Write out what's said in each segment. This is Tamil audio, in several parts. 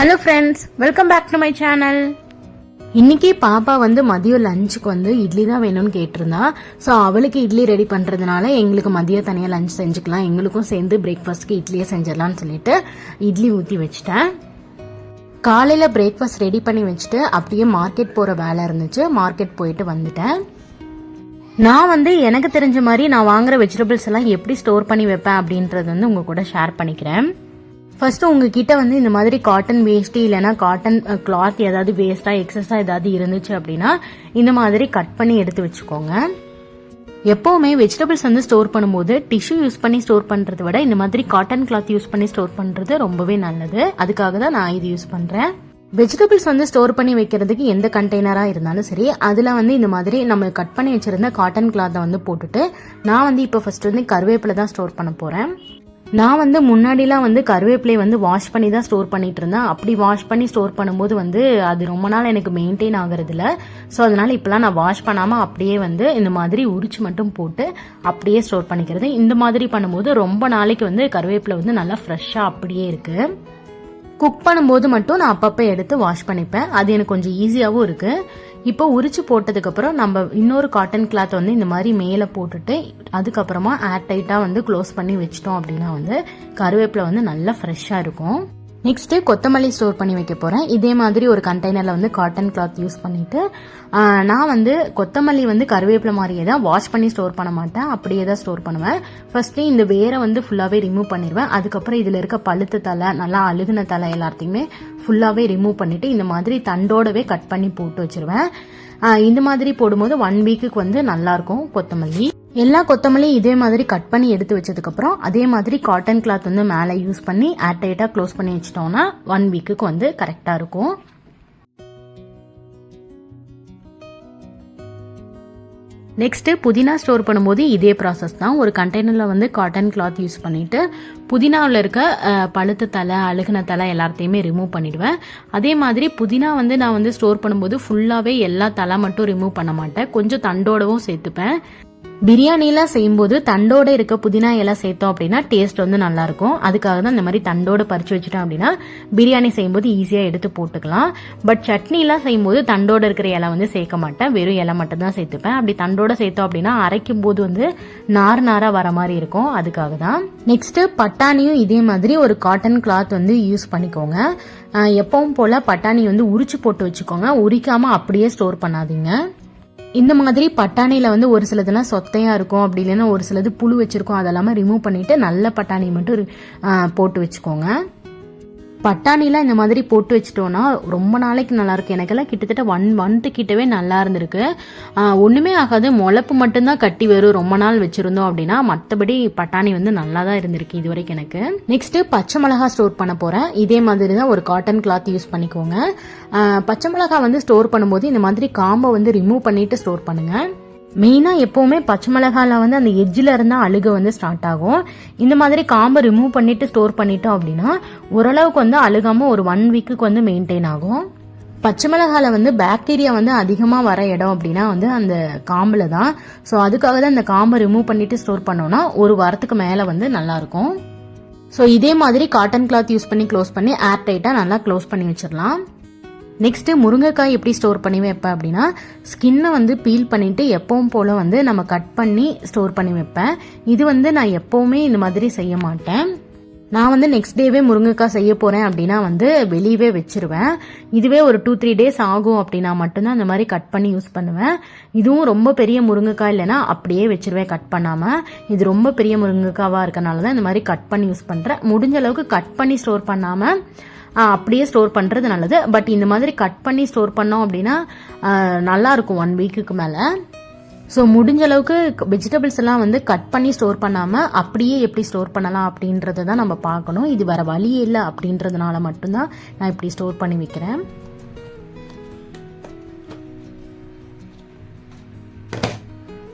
Hello friends, welcome back to my channel. இன்னைக்கு பாப்பா மதியம் லஞ்சுக்கு இட்லி தான் வேணும்னு கேட்டிருந்தா. ஸோ அவளுக்கு இட்லி ரெடி பண்ணுறதுனால எங்களுக்கு மதியம் தனியாக லஞ்ச் செஞ்சுக்கலாம், எங்களுக்கும் சேர்ந்து பிரேக்ஃபாஸ்ட்க்கு இட்லியே செஞ்சிடலாம்னு சொல்லிட்டு இட்லி ஊற்றி வச்சுட்டேன். காலையில் பிரேக்ஃபாஸ்ட் ரெடி பண்ணி வச்சுட்டு அப்படியே மார்க்கெட் போகிற வேலை இருந்துச்சு, மார்க்கெட் போயிட்டு வந்துட்டேன். நான் எனக்கு தெரிஞ்ச மாதிரி நான் வாங்குற வெஜிடபிள்ஸ் எல்லாம் எப்படி ஸ்டோர் பண்ணி வைப்பேன் அப்படின்றது உங்க கூட ஷேர் பண்ணிக்கிறேன். ஃபர்ஸ்ட் உங்ககிட்ட இந்த மாதிரி காட்டன் வேஸ்டி இல்லைன்னா காட்டன் கிளாத் ஏதாவது வேஸ்டா எக்ஸஸா ஏதாவது இருந்துச்சு அப்படின்னா இந்த மாதிரி கட் பண்ணி எடுத்து வச்சுக்கோங்க. எப்பவுமே வெஜிடபிள்ஸ் ஸ்டோர் பண்ணும்போது டிஷ்யூ யூஸ் பண்ணி ஸ்டோர் பண்றதை விட இந்த மாதிரி காட்டன் கிளாத் யூஸ் பண்ணி ஸ்டோர் பண்றது ரொம்பவே நல்லது. அதுக்காக தான் நான் இது யூஸ் பண்றேன். வெஜிடபிள்ஸ் ஸ்டோர் பண்ணி வைக்கிறதுக்கு எந்த கண்டெய்னரா இருந்தாலும் சரி, அதுல இந்த மாதிரி நம்ம கட் பண்ணி வச்சிருந்த காட்டன் கிளாத்தை போட்டுட்டு நான் இப்போ ஃபர்ஸ்ட் கருவேப்பிலை தான் ஸ்டோர் பண்ண போறேன். நான் முன்னாடிலாம் கருவேப்பிலை வாஷ் பண்ணி தான் ஸ்டோர் பண்ணிட்டு இருந்தேன். அப்படி வாஷ் பண்ணி ஸ்டோர் பண்ணும்போது அது ரொம்ப நாள் எனக்கு மெயின்டைன் ஆகுறது இல்லை. ஸோ அதனால இப்பெல்லாம் நான் வாஷ் பண்ணாம அப்படியே இந்த மாதிரி உரிச்சு மட்டும் போட்டு அப்படியே ஸ்டோர் பண்ணிக்கிறது. இந்த மாதிரி பண்ணும்போது ரொம்ப நாளைக்கு கருவேப்பிலை நல்லா ஃப்ரெஷ்ஷா அப்படியே இருக்கு. குக் பண்ணும்போது மட்டும் நான் அப்பப்போ எடுத்து வாஷ் பண்ணிப்பேன், அது எனக்கு கொஞ்சம் ஈஸியாகவும் இருக்கு. இப்போ உரிச்சு போட்டதுக்கு அப்புறம் நம்ம இன்னொரு காட்டன் கிளாத் இந்த மாதிரி மேலே போட்டுட்டு அதுக்கப்புறமா ஏர் டைட்டா க்ளோஸ் பண்ணி வச்சிட்டோம் அப்படின்னா கருவேப்பிலை நல்லா ஃப்ரெஷ்ஷா இருக்கும். நெக்ஸ்ட் கொத்தமல்லி ஸ்டோர் பண்ணி வைக்க போறேன். இதே மாதிரி ஒரு கண்டெய்னர்ல காட்டன் கிளாத் யூஸ் பண்ணிட்டு நான் கொத்தமல்லி கருவேப்பிலை மாதிரியே தான் வாஷ் பண்ணி ஸ்டோர் பண்ண மாட்டேன், அப்படியே தான் ஸ்டோர் பண்ணுவேன். ஃபர்ஸ்ட் இந்த வேரை ஃபுல்லாவே ரிமூவ் பண்ணிடுவேன். அதுக்கப்புறம் இதுல இருக்க பழுத்த தலை நல்லா அழுகுன தலை எல்லாத்தையுமே ஃபுல்லாவே ரிமூவ் பண்ணிட்டு இந்த மாதிரி தண்டோடவே கட் பண்ணி போட்டு வச்சிருவேன். இந்த மாதிரி போடும்போது 1 வீக்குக்கு நல்லா இருக்கும் கொத்தமல்லி. எல்லா கொத்தமல்லியும் இதே மாதிரி கட் பண்ணி எடுத்து வச்சதுக்கு அப்புறம் அதே மாதிரி காட்டன் கிளாத் மேலே யூஸ் பண்ணி ஏர் டைட்டா க்ளோஸ் பண்ணி வச்சிட்டோம்னா 1 வீக்குக்கு கரெக்டா இருக்கும். நெக்ஸ்ட் புதினா ஸ்டோர் பண்ணும்போது இதே ப்ராசஸ் தான். ஒரு கண்டெய்னர்ல காட்டன் கிளாத் யூஸ் பண்ணிட்டு புதினாவில் இருக்க பழுத்த தலை அழுகுன தலை எல்லாத்தையுமே ரிமூவ் பண்ணிடுவேன். அதே மாதிரி புதினா நான் ஸ்டோர் பண்ணும்போது ஃபுல்லாவே எல்லா தலை மட்டும் ரிமூவ் பண்ண மாட்டேன், கொஞ்சம் தண்டோடவும் சேர்த்துப்பேன். பிரியாணிலாம் செய்யும்போது தண்டோட இருக்க புதினா இலை சேர்த்தோம் அப்படின்னா டேஸ்ட் நல்லா இருக்கும். அதுக்காக தான் இந்த மாதிரி தண்டோட பறிச்சு வச்சுட்டோம் அப்படின்னா பிரியாணி செய்யும்போது ஈஸியா எடுத்து போட்டுக்கலாம். பட் சட்னிலாம் செய்யும்போது தண்டோட இருக்கிற இலை சேர்க்க மாட்டேன், வெறும் இலை மட்டும் தான் சேர்த்துப்பேன். அப்படி தண்டோட சேர்த்தோம் அப்படின்னா அரைக்கும் போது நார் நாரா வர மாதிரி இருக்கும், அதுக்காக தான். நெக்ஸ்ட் பட்டாணியும் இதே மாதிரி ஒரு காட்டன் கிளாத் யூஸ் பண்ணிக்கோங்க. எப்பவும் போல பட்டாணி உரிச்சு போட்டு வச்சுக்கோங்க, உரிக்காம அப்படியே ஸ்டோர் பண்ணாதீங்க. இந்த மாதிரி பட்டாணியில ஒரு சிலதெல்லாம் சொத்தையா இருக்கும், அப்படி இல்லைன்னா ஒரு சிலது புழு வச்சிருக்கோம், அதெல்லாம ரிமூவ் பண்ணிட்டு நல்ல பட்டாணி மட்டும் போட்டு வச்சுக்கோங்க. பட்டாணிலாம் இந்த மாதிரி போட்டு வச்சுட்டோம்னா ரொம்ப நாளைக்கு நல்லா இருக்கும். எனக்கெல்லாம் கிட்டத்தட்ட 1 month கிட்டவே நல்லா இருந்திருக்கு. ஒண்ணுமே ஆகாது, முளப்பு மட்டும்தான் கட்டி வரும் ரொம்ப நாள் வச்சிருந்தோம் அப்படின்னா. மற்றபடி பட்டாணி நல்லா தான் இருந்திருக்கு இது வரைக்கும் எனக்கு. நெக்ஸ்ட் பச்சை மிளகா ஸ்டோர் பண்ண போறேன். இதே மாதிரி தான் ஒரு காட்டன் கிளாத் யூஸ் பண்ணிக்கோங்க. பச்சை மிளகா ஸ்டோர் பண்ணும்போது இந்த மாதிரி காம்பை ரிமூவ் பண்ணிட்டு ஸ்டோர் பண்ணுங்க. மெயினா எப்பவுமே பச்சை மிளகால அந்த எட்ஜில இருந்தா அழுக ஸ்டார்ட் ஆகும். இந்த மாதிரி காம்பை ரிமூவ் பண்ணிட்டு ஸ்டோர் பண்ணிட்டோம் அப்படின்னா ஓரளவுக்கு அழுகாம ஒரு 1 வீக்குக்கு மெயின்டைன் ஆகும். பச்சை மிளகால பாக்டீரியா அதிகமா வர இடம் அப்படின்னா அந்த காம்புல தான். ஸோ அதுக்காக தான் இந்த காம்பை ரிமூவ் பண்ணிட்டு ஸ்டோர் பண்ணோம்னா ஒரு வாரத்துக்கு மேல நல்லா இருக்கும். ஸோ இதே மாதிரி காட்டன் கிளாத் யூஸ் பண்ணி க்ளோஸ் பண்ணி ஏர் டைட்டா நல்லா க்ளோஸ் பண்ணி வச்சிடலாம். நெக்ஸ்ட் முருங்கைக்காய் எப்படி ஸ்டோர் பண்ணி வைப்பேன் அப்படின்னா ஸ்கின்னை பீல் பண்ணிட்டு எப்பவும் போல நம்ம கட் பண்ணி ஸ்டோர் பண்ணி வைப்பேன். இது நான் எப்பவுமே இந்த மாதிரி செய்ய மாட்டேன். நான் நெக்ஸ்ட் டேவே முருங்கைக்காய் செய்ய போறேன் அப்படின்னா வெளியவே வச்சிருவேன். இதுவே ஒரு 2-3 days ஆகும் அப்படின்னா மட்டும்தான் அந்த மாதிரி கட் பண்ணி யூஸ் பண்ணுவேன். இதுவும் ரொம்ப பெரிய முருங்கைக்காய் இல்லைன்னா அப்படியே வச்சிருவேன் கட் பண்ணாம. இது ரொம்ப பெரிய முருங்கைக்காவா இருக்கனால தான் இந்த மாதிரி கட் பண்ணி யூஸ் பண்றேன். முடிஞ்ச அளவுக்கு கட் பண்ணி ஸ்டோர் பண்ணாம அப்படியே ஸ்டோர் பண்றது நல்லது. பட் இந்த மாதிரி கட் பண்ணி ஸ்டோர் பண்ணோம் அப்படின்னா நல்லா இருக்கும் 1 வீக்குக்கு மேல. ஸோ முடிஞ்ச அளவுக்கு வெஜிடபிள்ஸ் எல்லாம் கட் பண்ணி ஸ்டோர் பண்ணாம அப்படியே எப்படி ஸ்டோர் பண்ணலாம் அப்படின்றத தான் நம்ம பார்க்கணும். இது வேற வழியே இல்லை அப்படின்றதுனால மட்டும்தான் நான் இப்படி ஸ்டோர் பண்ணி வைக்கிறேன்.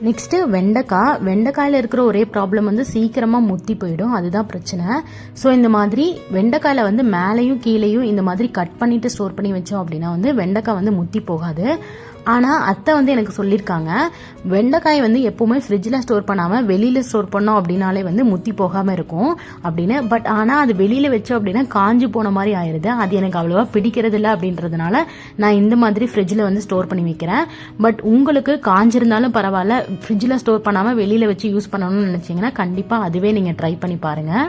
நெக்ஸ்ட் வெண்டைக்காயில இருக்கிற ஒரே ப்ராப்ளம் சீக்கிரமா முத்தி போயிடும், அதுதான் பிரச்சனை. ஸோ இந்த மாதிரி வெண்டைக்காயில மேலையும் கீழையும் இந்த மாதிரி கட் பண்ணிட்டு ஸ்டோர் பண்ணி வச்சோம் அப்படின்னா வெண்டைக்காய் முத்தி போகாது. ஆனால் அத்தை வந்து எனக்கு சொல்லியிருக்காங்க, வெண்டைக்காய் வந்து எப்போவுமே ஃப்ரிட்ஜில் ஸ்டோர் பண்ணாமல் வெளியில் ஸ்டோர் பண்ணோம் அப்படின்னாலே வந்து முத்தி போகாமல் இருக்கும் அப்படின்னு. பட் ஆனால் அது வெளியில் வச்சோம் அப்படின்னா காஞ்சி போன மாதிரி ஆயிடுது. அது எனக்கு அவ்வளோவா பிடிக்கிறது இல்லை அப்படின்றதுனால நான் இந்த மாதிரி ஃப்ரிட்ஜில் வந்து ஸ்டோர் பண்ணி வைக்கிறேன். பட் உங்களுக்கு காஞ்சிருந்தாலும் பரவாயில்ல, ஃப்ரிட்ஜில் ஸ்டோர் பண்ணாமல் வெளியில் வச்சு யூஸ் பண்ணணும்னு நினச்சிங்கன்னா கண்டிப்பாக அதுவே நீங்கள் ட்ரை பண்ணி பாருங்கள்.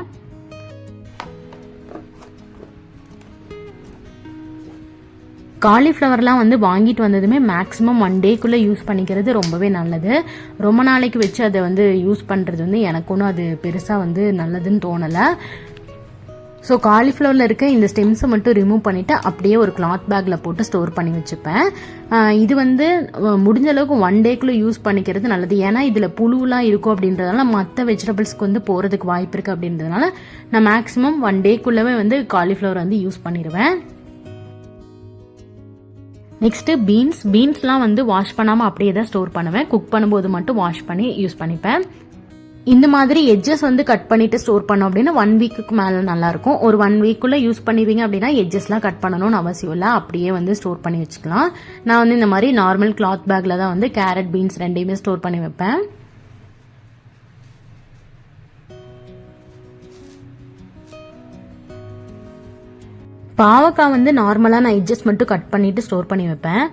காலிஃப்ளவர்லாம் வந்து வாங்கிட்டு வந்ததுமே மேக்ஸிமம் 1 டேக்குள்ளே யூஸ் பண்ணிக்கிறது ரொம்பவே நல்லது. ரொம்ப நாளைக்கு வச்சு அதை வந்து யூஸ் பண்ணுறது வந்து எனக்கு ஒன்றும் அது பெருசாக வந்து நல்லதுன்னு தோணலை. ஸோ காலிஃப்ளவரில் இருக்க இந்த ஸ்டெம்ஸை மட்டும் ரிமூவ் பண்ணிவிட்டு அப்படியே ஒரு கிளாத் பேக்கில் போட்டு ஸ்டோர் பண்ணி வச்சுப்பேன். இது வந்து முடிஞ்ச அளவுக்கு 1 டேக்குள்ளே யூஸ் பண்ணிக்கிறது நல்லது. ஏன்னா இதில் புழுலாம் இருக்கும் அப்படின்றதுனால மற்ற வெஜிடபிள்ஸ்க்கு வந்து போகிறதுக்கு வாய்ப்பு இருக்குது அப்படின்றதுனால நான் மேக்ஸிமம் 1 டேக்குள்ளவே வந்து காலிஃப்ளவர் வந்து யூஸ் பண்ணிடுவேன். நெக்ஸ்ட்டு பீன்ஸ்லாம் வந்து வாஷ் பண்ணாமல் அப்படியே தான் ஸ்டோர் பண்ணுவேன். குக் பண்ணும்போது மட்டும் வாஷ் பண்ணி யூஸ் பண்ணிப்பேன். இந்த மாதிரி எட்ஜஸ் வந்து கட் பண்ணிட்டு ஸ்டோர் பண்ணோம் அப்படின்னா 1 வீக்குக்கு மேலே நல்லாயிருக்கும். ஒரு 1 வீக்குள்ளே யூஸ் பண்ணிடுவீங்க அப்படின்னா எட்ஜஸ்லாம் கட் பண்ணணும்னு அவசியம் இல்லை, அப்படியே வந்து ஸ்டோர் பண்ணி வச்சுக்கலாம். நான் வந்து இந்த மாதிரி நார்மல் கிளாத் பேக்கில் தான் வந்து கேரட் பீன்ஸ் ரெண்டையுமே ஸ்டோர் பண்ணி வைப்பேன். பாவக்காய் வந்து நார்மலாக நான் எட்ஜஸ் மட்டும் கட் பண்ணிட்டு ஸ்டோர் பண்ணி வைப்பேன்.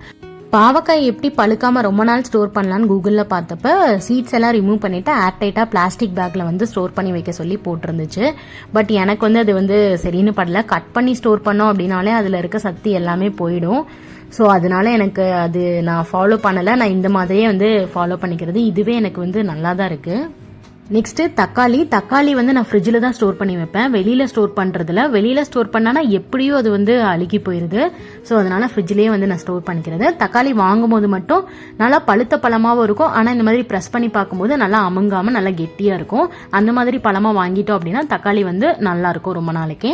பாவக்காய் எப்படி பழுக்காம ரொம்ப நாள் ஸ்டோர் பண்ணலான்னு கூகுளில் பார்த்தப்ப சீட்ஸ் எல்லாம் ரிமூவ் பண்ணிட்டு ஏர்டைட்டாக பிளாஸ்டிக் பேக்கில் வந்து ஸ்டோர் பண்ணி வைக்க சொல்லி போட்டிருந்துச்சு. பட் எனக்கு வந்து அது வந்து சரின்னு படல. கட் பண்ணி ஸ்டோர் பண்ணோம் அப்படின்னாலே அதில் இருக்க சக்தி எல்லாமே போயிடும். ஸோ அதனால எனக்கு அது நான் ஃபாலோ பண்ணலை. நான் இந்த மாதிரியே வந்து ஃபாலோ பண்ணிக்கிறது. இதுவே எனக்கு வந்து நல்லா தான் இருக்குது. நெக்ஸ்ட்டு தக்காளி வந்து நான் ஃப்ரிட்ஜில் தான் ஸ்டோர் பண்ணி வைப்பேன். வெளியில் ஸ்டோர் பண்ணுறதுல வெளியில் ஸ்டோர் பண்ணானா எப்படியோ அது வந்து அழுகி போயிடுது. ஸோ அதனால ஃப்ரிட்ஜ்லேயே வந்து நான் ஸ்டோர் பண்ணிக்கிறது. தக்காளி வாங்கும் போது மட்டும் நல்லா பழுத்த பழமாகவும் இருக்கும். ஆனால் இந்த மாதிரி ப்ரெஸ் பண்ணி பார்க்கும்போது நல்லா அமுங்காமல் நல்லா கெட்டியாக இருக்கும். அந்த மாதிரி பழமாக வாங்கிட்டோம் அப்படின்னா தக்காளி வந்து நல்லா இருக்கும் ரொம்ப நாளைக்கு.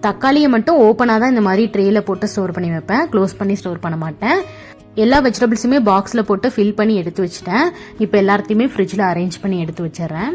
தக்காளியை மட்டும் ஓப்பனாக தான் இந்த மாதிரி ட்ரேயில் போட்டு ஸ்டோர் பண்ணி வைப்பேன். க்ளோஸ் பண்ணி ஸ்டோர் பண்ண மாட்டேன். எல்லா வெஜிடபிள்ஸுமே பாக்ஸில் போட்டு ஃபில் பண்ணி எடுத்து வச்சுட்டேன். இப்போ எல்லாத்தையுமே ஃப்ரிட்ஜில் அரேஞ்ச் பண்ணி எடுத்து வச்சிடுறேன்.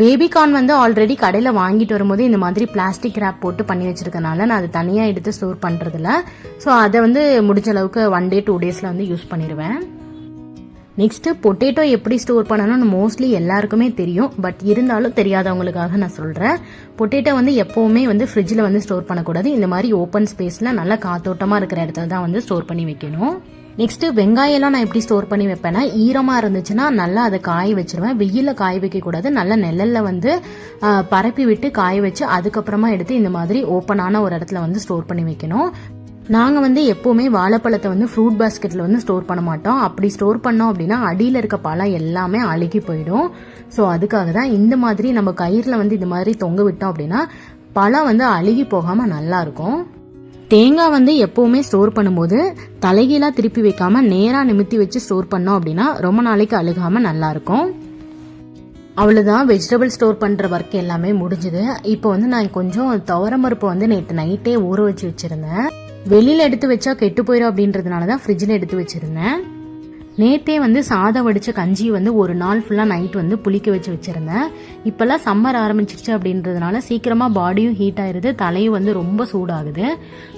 பேபிகார்ன் வந்து ஆல்ரெடி கடையில் வாங்கிட்டு வரும்போது இந்த மாதிரி பிளாஸ்டிக் ரேப் போட்டு பண்ணி வச்சிருக்கனால நான் அது தனியாக எடுத்து ஸ்டோர் பண்ணுறதில்ல. ஸோ அதை வந்து முடிஞ்ச அளவுக்கு 1 டே 2 டேஸில் வந்து யூஸ் பண்ணிடுவேன். நெக்ஸ்ட்டு பொட்டேட்டோ எப்படி ஸ்டோர் பண்ணணும்னு மோஸ்ட்லி எல்லாருக்குமே தெரியும். பட் இருந்தாலும் தெரியாதவங்களுக்காக நான் சொல்கிறேன். பொட்டேட்டோ வந்து எப்போவுமே வந்து ஃப்ரிட்ஜில் வந்து ஸ்டோர் பண்ணக்கூடாது. இந்த மாதிரி ஓப்பன் ஸ்பேஸில் நல்லா காத்தோட்டமாக இருக்கிற இடத்துல தான் வந்து ஸ்டோர் பண்ணி வைக்கணும். நெக்ஸ்ட்டு வெங்காயம்லாம் நான் எப்படி ஸ்டோர் பண்ணி வைப்பேன்னா, ஈரமாக இருந்துச்சுன்னா நல்லா அதை காய வச்சிருவேன். வெயிலில் காய வைக்கக்கூடாது. நல்லா நிழலில் வந்து பரப்பி விட்டு காய வச்சு அதுக்கப்புறமா எடுத்து இந்த மாதிரி ஓப்பனான ஒரு இடத்துல வந்து ஸ்டோர் பண்ணி வைக்கணும். நாங்கள் வந்து எப்போவுமே வாழைப்பழத்தை வந்து ஃப்ரூட் பாஸ்கெட்டில் வந்து ஸ்டோர் பண்ண மாட்டோம். அப்படி ஸ்டோர் பண்ணோம் அப்படின்னா அடியில் இருக்க பழம் எல்லாமே அழுகி போயிடும். ஸோ அதுக்காக தான் இந்த மாதிரி நம்ம கயிறில் வந்து இந்த மாதிரி தொங்க விட்டோம் அப்படின்னா பழம் வந்து அழுகி போகாமல் நல்லாயிருக்கும். தேங்காய் வந்து எப்போவுமே ஸ்டோர் பண்ணும்போது தலைகீழாக திருப்பி வைக்காமல் நேராக நிமித்தி வச்சு ஸ்டோர் பண்ணோம் அப்படின்னா ரொம்ப நாளைக்கு அழுகாமல் நல்லாயிருக்கும். அவ்வளோதான், வெஜிடபிள் ஸ்டோர் பண்ணுற ஒர்க் எல்லாமே முடிஞ்சுது. இப்போ வந்து நான் கொஞ்சம் துவரம்பருப்பு வந்து நேற்று நைட்டே ஊற வச்சு வச்சுருந்தேன். வெளியில் எடுத்து வச்சா கெட்டு போயிடும் அப்படின்றதுனால தான் ஃப்ரிட்ஜில் எடுத்து வச்சுருந்தேன். நேற்றே வந்து சாதம் வடித்த கஞ்சி வந்து ஒரு நாள் ஃபுல்லாக நைட் வந்து புளிக்க வச்சுருந்தேன். இப்போல்லாம் சம்மர் ஆரம்பிச்சிருச்சு அப்படின்றதுனால சீக்கிரமாக பாடியும் ஹீட் ஆயிடுது, தலையும் வந்து ரொம்ப சூடாகுது.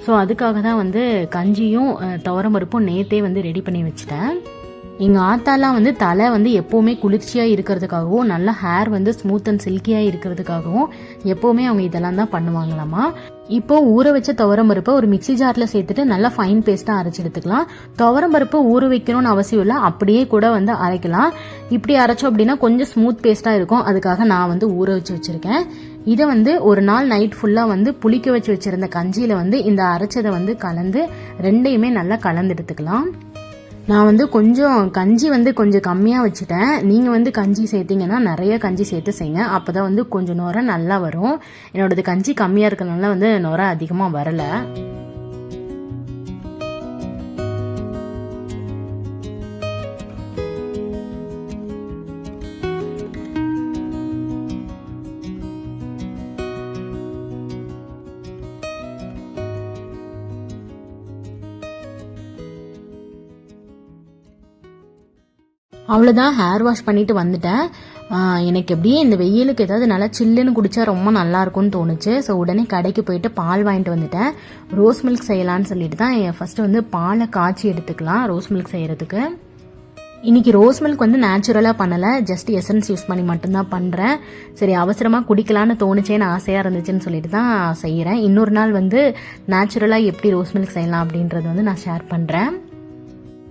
ஸோ அதுக்காக தான் வந்து கஞ்சியும் துவரம்பருப்பும் நேற்றே வந்து ரெடி பண்ணி வச்சுட்டேன். எங்கள் ஆத்தாலாம் வந்து தலை வந்து எப்போவுமே குளிர்ச்சியாக இருக்கிறதுக்காகவும் நல்லா ஹேர் வந்து ஸ்மூத் அண்ட் சில்கியாக இருக்கிறதுக்காகவும் எப்போவுமே அவங்க இதெல்லாம் தான் பண்ணுவாங்களாமா. இப்போ ஊற வச்ச துவரம்பருப்பை ஒரு மிக்சி ஜாரில் சேர்த்துட்டு நல்லா ஃபைன் பேஸ்ட்டாக அரைச்சி எடுத்துக்கலாம். துவரம்பருப்பு ஊற வைக்கணும்னு அவசியம் இல்லை, அப்படியே கூட வந்து அரைக்கலாம். இப்படி அரைச்சோம் அப்படின்னா கொஞ்சம் ஸ்மூத் பேஸ்ட்டாக இருக்கும். அதுக்காக நான் வந்து ஊற வச்சு வச்சுருக்கேன். இதை வந்து ஒரு நாள் நைட் ஃபுல்லாக வந்து புளிக்க வச்சு வச்சுருந்த கஞ்சியில் வந்து இந்த அரைச்சதை வந்து கலந்து ரெண்டையுமே நல்லா கலந்து எடுத்துக்கலாம். நான் வந்து கொஞ்சம் கஞ்சி வந்து கொஞ்சம் கம்மியாக வச்சுட்டேன். நீங்கள் வந்து கஞ்சி சேர்த்திங்கன்னா நிறைய கஞ்சி சேர்த்து செய்யுங்க. அப்போ தான் வந்து கொஞ்சம் நுரை நல்லா வரும். என்னோடது கஞ்சி கம்மியாக இருக்கிறதுனால வந்து நுரை அதிகமாக வரலை. அவ்வளோதான், ஹேர் வாஷ் பண்ணிட்டு வந்துட்டேன். எனக்கு எப்படியே இந்த வெயிலுக்கு ஏதாவது நல்லா சில்லுன்னு குடித்தா ரொம்ப நல்லாயிருக்கும்னு தோணுச்சு. ஸோ உடனே கடைக்கு போயிட்டு பால் வாங்கிட்டு வந்துட்டேன். ரோஸ் மில்க் செய்யலான்னு சொல்லிட்டு தான் ஃபஸ்ட்டு வந்து பாலை காய்ச்சி எடுத்துக்கலாம் ரோஸ் மில்க் செய்கிறதுக்கு. இன்றைக்கி ரோஸ் மில்க் வந்து நேச்சுரலாக பண்ணலை, ஜஸ்ட் எசன்ஸ் யூஸ் பண்ணி மட்டும்தான் பண்ணுறேன். சரி அவசரமாக குடிக்கலான்னு தோணுச்சேன்னு ஆசையாக இருந்துச்சுன்னு சொல்லிட்டு தான் செய்கிறேன். இன்னொரு நாள் வந்து நேச்சுரலாக எப்படி ரோஸ் மில்க் செய்யலாம் அப்படின்றது வந்து நான் ஷேர் பண்ணுறேன்.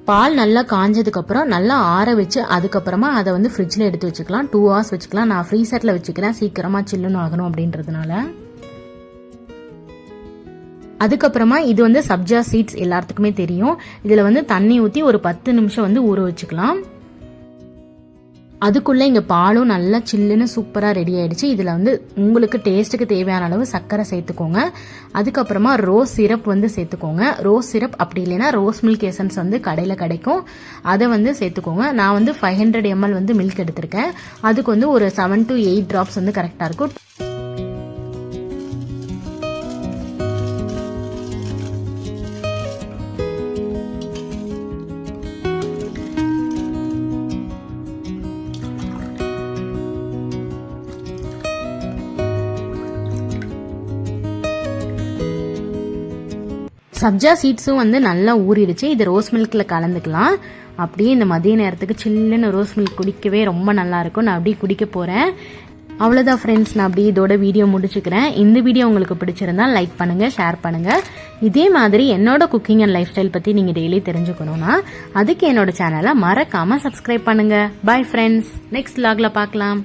பால் நல்லா காஞ்சதுக்கப்புறம் நல்லா ஆற வச்சு அதுக்கப்புறமா அதை வந்து ஃப்ரிட்ஜில் எடுத்து வச்சுக்கலாம். 2 hours வச்சுக்கலாம். நான் ஃப்ரீசரில் வச்சுக்கிறேன், சீக்கிரமாக சில்லுன்னு ஆகணும் அப்படின்றதுனால. அதுக்கப்புறமா இது வந்து சப்ஜா சீட்ஸ் எல்லாத்துக்குமே தெரியும். இதில் வந்து தண்ணி ஊற்றி ஒரு 10 நிமிஷம் வந்து ஊற வச்சுக்கலாம். அதுக்குள்ளே இங்கே பாலும் நல்லா சில்லுன்னு சூப்பராக ரெடி ஆகிடுச்சு. இதில் வந்து உங்களுக்கு டேஸ்ட்டுக்கு தேவையான அளவு சர்க்கரை சேர்த்துக்கோங்க. அதுக்கப்புறமா ரோஸ் சிரப் வந்து சேர்த்துக்கோங்க. ரோஸ் சிரப் அப்படி இல்லைன்னா ரோஸ் மில்க் எசன்ஸ் வந்து கடையில் கிடைக்கும், அதை வந்து சேர்த்துக்கோங்க. நான் வந்து 500 ml வந்து மில்க் எடுத்திருக்கேன். அதுக்கு வந்து ஒரு 7 to 8 drops வந்து கரெக்டாக இருக்கும். சப்ஜா சீட்ஸும் வந்து நல்லா ஊறிடுச்சு. இது ரோஸ் மில்கில் கலந்துக்கலாம். அப்படியே இந்த மதிய நேரத்துக்கு சில்லுன்னு ரோஸ் மில்க் குடிக்கவே ரொம்ப நல்லாயிருக்கும். நான் அப்படியே குடிக்க போகிறேன். அவ்வளோதான் ஃப்ரெண்ட்ஸ், நான் அப்படியே இதோட வீடியோ முடிச்சுக்கிறேன். இந்த வீடியோ உங்களுக்கு பிடிச்சிருந்தா லைக் பண்ணுங்கள், ஷேர் பண்ணுங்கள். இதே மாதிரி என்னோட குக்கிங் அண்ட் லைஃப் ஸ்டைல் பற்றி நீங்கள் டெய்லி தெரிஞ்சுக்கணுன்னா அதுக்கு என்னோட சேனலை மறக்காமல் சப்ஸ்கிரைப் பண்ணுங்கள். பாய் ஃப்ரெண்ட்ஸ், நெக்ஸ்ட் vlogல பார்க்கலாம்.